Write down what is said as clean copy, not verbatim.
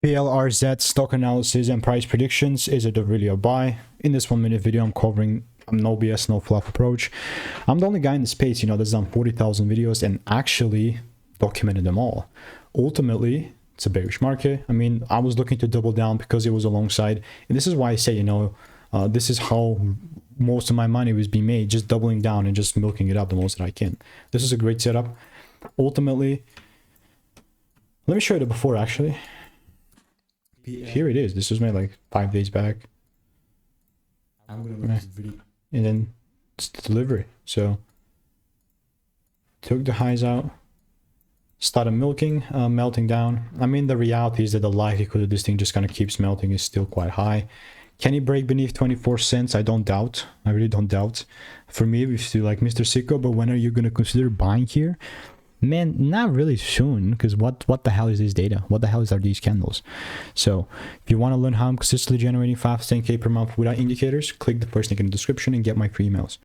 PLRZ stock analysis and price predictions. Is it really a buy? In this 1 minute video, I'm covering no BS, no fluff approach. I'm the only guy in the space, that's done 40,000 videos and actually documented them all. Ultimately, it's a bearish market. I mean, I was looking to double down because it was alongside. And this is why I say, this is how most of my money was being made, just doubling down and just milking it up the most that I can. This is a great setup. Ultimately, let me show you the before actually. Here it is. This was made like 5 days back. I'm gonna look at this video. And then it's the delivery. So took the highs out, started milking, melting down. I mean, the reality is that the likelihood of this thing just kind of keeps melting is still quite high. Can he break beneath 24 cents? I don't doubt. I really don't doubt. For me, we feel like Mr. Sicko, but when are you going to consider buying here? Man, not really soon, because what the hell is this data? What the hell are these candles? So if you want to learn how I'm consistently generating 5 to 10K per month without indicators, click the first link in the description and get my free emails.